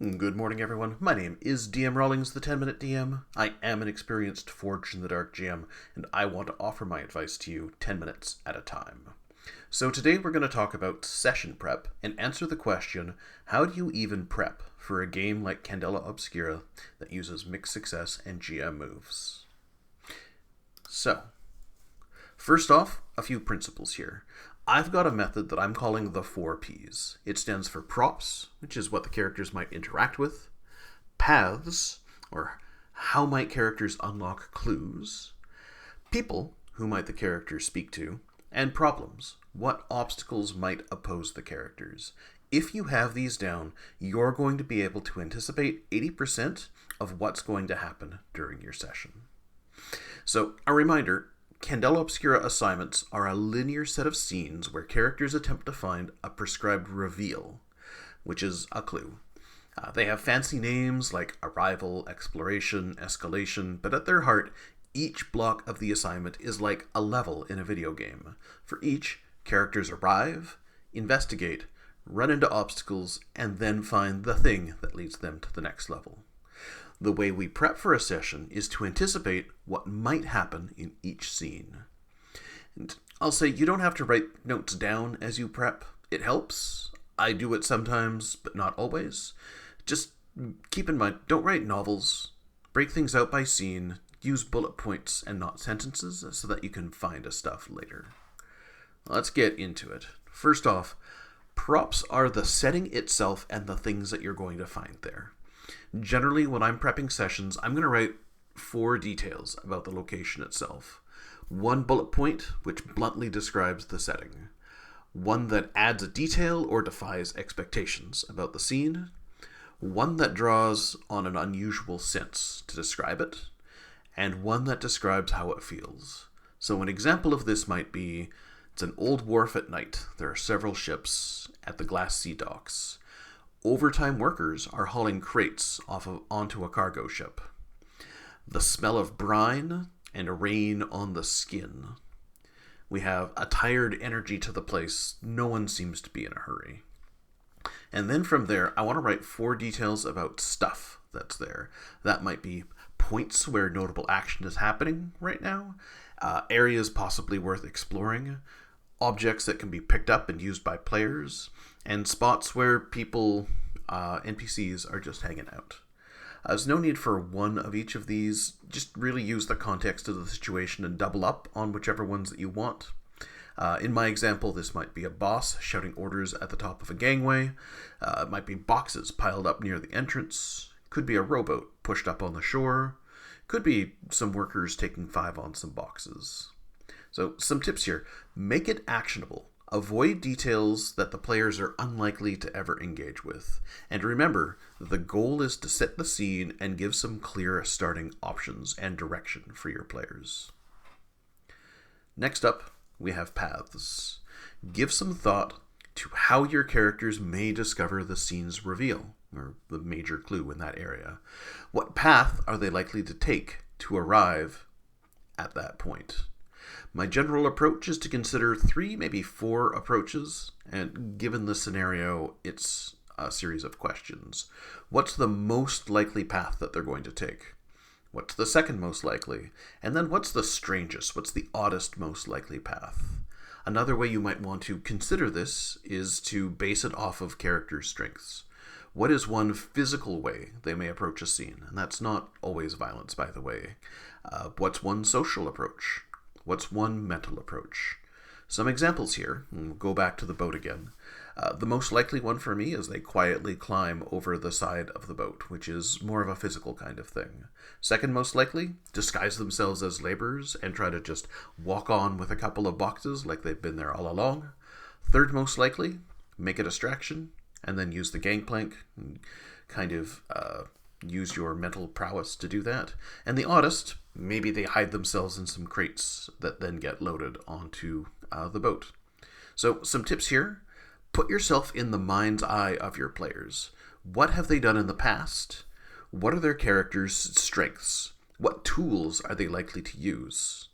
Good morning, everyone. My name is DM Rawlings, the 10-Minute DM. I am an experienced Forge in the Dark GM, and I want to offer my advice to you 10 minutes at a time. So today we're going to talk about session prep and answer the question, how do you even prep for a game like Candela Obscura that uses mixed success and GM moves? So, first off, a few principles here. I've got a method that I'm calling the 4Ps. It stands for props, which is what the characters might interact with, paths, or how might characters unlock clues, people, who might the characters speak to, and problems, what obstacles might oppose the characters. If you have these down, you're going to be able to anticipate 80% of what's going to happen during your session. So, a reminder, Candela Obscura assignments are a linear set of scenes where characters attempt to find a prescribed reveal, which is a clue. They have fancy names like arrival, exploration, escalation, but at their heart, each block of the assignment is like a level in a video game. For each, characters arrive, investigate, run into obstacles, and then find the thing that leads them to the next level. The way we prep for a session is to anticipate what might happen in each scene. And I'll say you don't have to write notes down as you prep. It helps. I do it sometimes, but not always. Just keep in mind, don't write novels. Break things out by scene. Use bullet points and not sentences so that you can find stuff later. Let's get into it. First off, props are the setting itself and the things that you're going to find there. Generally, when I'm prepping sessions, I'm going to write 4 details about the location itself. 1 bullet point, which bluntly describes the setting. 1 that adds a detail or defies expectations about the scene. 1 that draws on an unusual sense to describe it. And 1 that describes how it feels. So an example of this might be, it's an old wharf at night. There are several ships at the Glass Sea docks. Overtime workers are hauling crates onto a cargo ship. The smell of brine and rain on the skin. We have a tired energy to the place. No one seems to be in a hurry. And then from there, I want to write 4 details about stuff that's there. That might be points where notable action is happening right now, areas possibly worth exploring, objects that can be picked up and used by players, and spots where people, NPCs, are just hanging out. There's no need for 1 of each of these. Just really use the context of the situation and double up on whichever ones that you want. In my example, this might be a boss shouting orders at the top of a gangway. It might be boxes piled up near the entrance. Could be a rowboat pushed up on the shore. Could be some workers taking 5 on some boxes. So some tips here. Make it actionable. Avoid details that the players are unlikely to ever engage with. And remember, the goal is to set the scene and give some clear starting options and direction for your players. Next up, we have paths. Give some thought to how your characters may discover the scene's reveal, or the major clue in that area. What path are they likely to take to arrive at that point? My general approach is to consider 3, maybe 4 approaches, and given the scenario, it's a series of questions. What's the most likely path that they're going to take? What's the second most likely? And then what's the strangest, what's the oddest most likely path? Another way you might want to consider this is to base it off of character strengths. What is one physical way they may approach a scene? And that's not always violence, by the way. What's one social approach? What's one mental approach? Some examples here. We'll go back to the boat again. The most likely one for me is they quietly climb over the side of the boat, which is more of a physical kind of thing. Second most likely, disguise themselves as laborers and try to just walk on with a couple of boxes like they've been there all along. Third most likely, make a distraction and then use the gangplank and kind of use your mental prowess to do that. And the oddest, maybe they hide themselves in some crates that then get loaded onto the boat. So some tips here. Put yourself in the mind's eye of your players. What have they done in the past? What are their characters' strengths? What tools are they likely to use?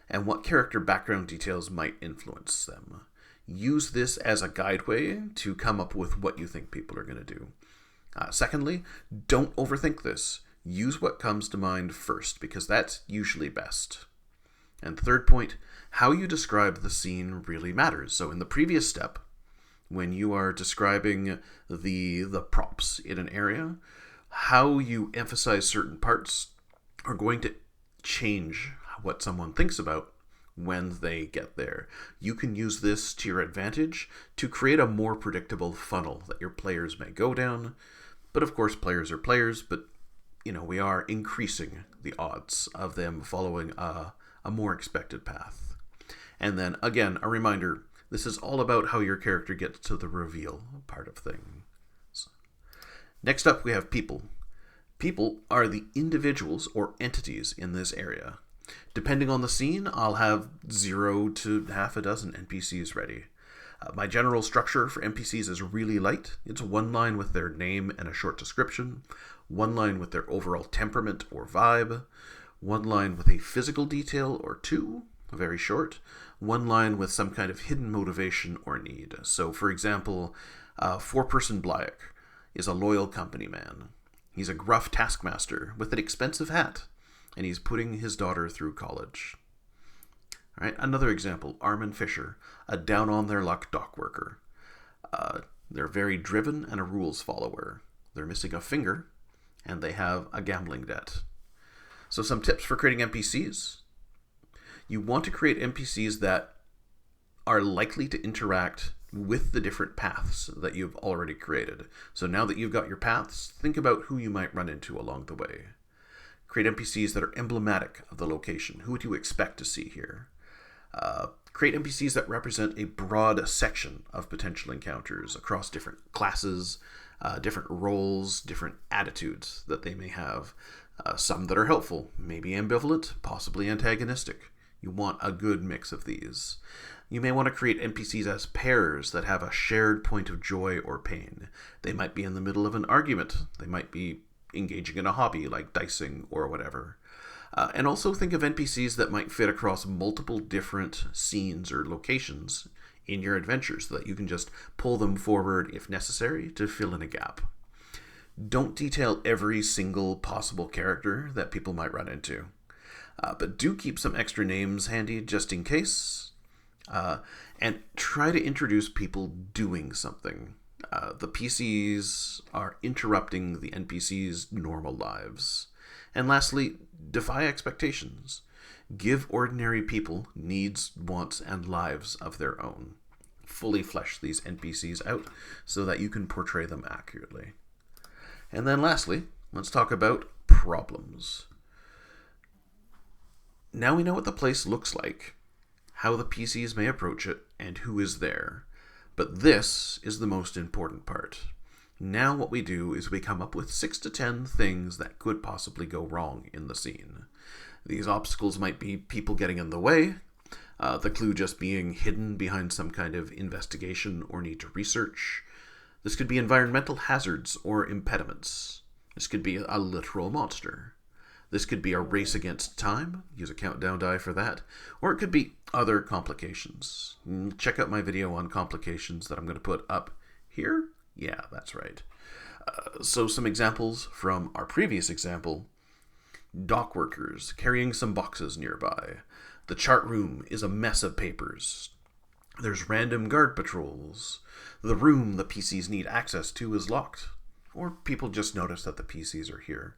And what character background details might influence them? Use this as a guideway to come up with what you think people are going to do. Secondly, don't overthink this. Use what comes to mind first, because that's usually best. And third point, how you describe the scene really matters. So in the previous step, when you are describing the props in an area, how you emphasize certain parts are going to change what someone thinks about when they get there. You can use this to your advantage to create a more predictable funnel that your players may go down. But of course, players are players, but we are increasing the odds of them following a more expected path. And then, again, a reminder, this is all about how your character gets to the reveal part of things. Next up, we have people. People are the individuals or entities in this area. Depending on the scene, I'll have 0 to half a dozen NPCs ready. My general structure for NPCs is really light. It's one line with their name and a short description, one line with their overall temperament or vibe, one line with a physical detail or two, very short, one line with some kind of hidden motivation or need. So, for example, 4-person Blyack is a loyal company man. He's a gruff taskmaster with an expensive hat, and he's putting his daughter through college. All right, another example, Armin Fisher, a down-on-their-luck dock worker. They're very driven and a rules follower. They're missing a finger, and they have a gambling debt. So some tips for creating NPCs. You want to create NPCs that are likely to interact with the different paths that you've already created. So now that you've got your paths, think about who you might run into along the way. Create NPCs that are emblematic of the location. Who would you expect to see here? Create NPCs that represent a broad section of potential encounters across different classes, different roles, different attitudes that they may have. Some that are helpful, maybe ambivalent, possibly antagonistic. You want a good mix of these. You may want to create NPCs as pairs that have a shared point of joy or pain. They might be in the middle of an argument. They might be engaging in a hobby like dicing or whatever. And also think of NPCs that might fit across multiple different scenes or locations in your adventure so that you can just pull them forward if necessary to fill in a gap. Don't detail every single possible character that people might run into. But do keep some extra names handy just in case. And try to introduce people doing something. The PCs are interrupting the NPCs' normal lives. And lastly, defy expectations. Give ordinary people needs, wants, and lives of their own. Fully flesh these NPCs out so that you can portray them accurately. And then lastly, let's talk about problems. Now we know what the place looks like, how the PCs may approach it, and who is there. But this is the most important part. Now what we do is we come up with 6 to 10 things that could possibly go wrong in the scene. These obstacles might be people getting in the way, the clue just being hidden behind some kind of investigation or need to research. This could be environmental hazards or impediments. This could be a literal monster. This could be a race against time, use a countdown die for that, or it could be other complications. Check out my video on complications that I'm going to put up here. Yeah, that's right. So some examples from our previous example. Dock workers carrying some boxes nearby. The chart room is a mess of papers. There's random guard patrols. The room the PCs need access to is locked. Or people just notice that the PCs are here.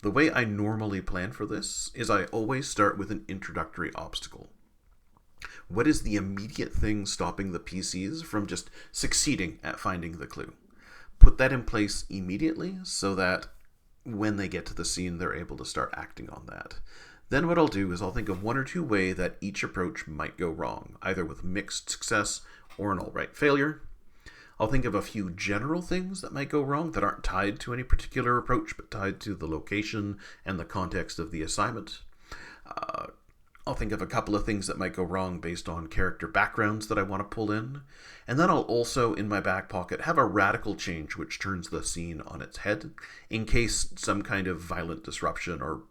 The way I normally plan for this is I always start with an introductory obstacle. What is the immediate thing stopping the PCs from just succeeding at finding the clue? Put that in place immediately so that when they get to the scene, they're able to start acting on that. Then what I'll do is I'll think of 1 or 2 ways that each approach might go wrong, either with mixed success or an outright failure. I'll think of a few general things that might go wrong that aren't tied to any particular approach, but tied to the location and the context of the assignment. I'll think of a couple of things that might go wrong based on character backgrounds that I want to pull in. And then I'll also, in my back pocket, have a radical change which turns the scene on its head in case some kind of violent disruption, or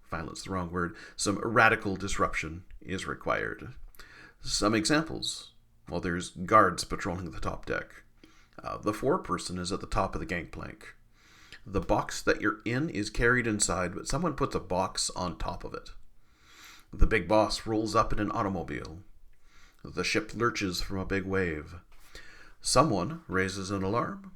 violence the wrong word, some radical disruption is required. Some examples. Well, there's guards patrolling the top deck. The 4-person is at the top of the gangplank. The box that you're in is carried inside, but someone puts a box on top of it. The big boss rolls up in an automobile. The ship lurches from a big wave. Someone raises an alarm.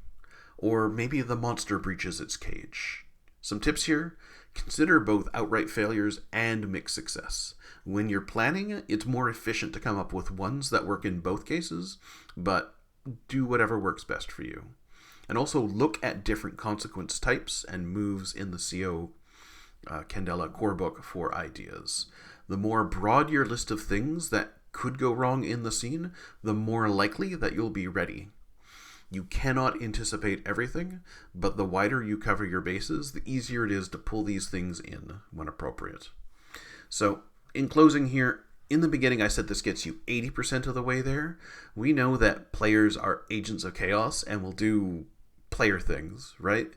Or maybe the monster breaches its cage. Some tips here. Consider both outright failures and mixed success. When you're planning, it's more efficient to come up with ones that work in both cases, but do whatever works best for you. And also look at different consequence types and moves in the CO Candela core book for ideas. The more broad your list of things that could go wrong in the scene, the more likely that you'll be ready. You cannot anticipate everything, but the wider you cover your bases, the easier it is to pull these things in when appropriate. So, in closing here, in the beginning I said this gets you 80% of the way there. We know that players are agents of chaos and will do player things, right?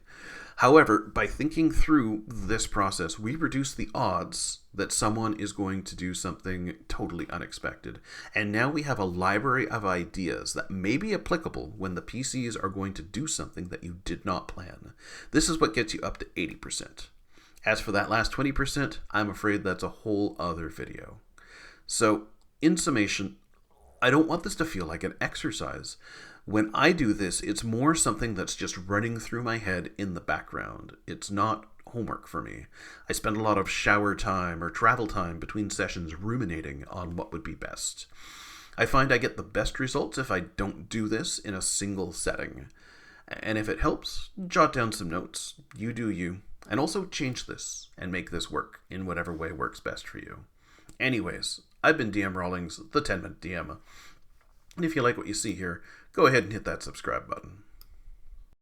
However, by thinking through this process, we reduce the odds that someone is going to do something totally unexpected. And now we have a library of ideas that may be applicable when the PCs are going to do something that you did not plan. This is what gets you up to 80%. As for that last 20%, I'm afraid that's a whole other video. So, in summation, I don't want this to feel like an exercise. When I do this, it's more something that's just running through my head in the background. It's not homework for me. I spend a lot of shower time or travel time between sessions ruminating on what would be best. I find I get the best results if I don't do this in a single setting. And if it helps, jot down some notes. You do you. And also change this and make this work in whatever way works best for you. Anyways, I've been DM Rawlings, the 10-Minute DM. And if you like what you see here, go ahead and hit that subscribe button.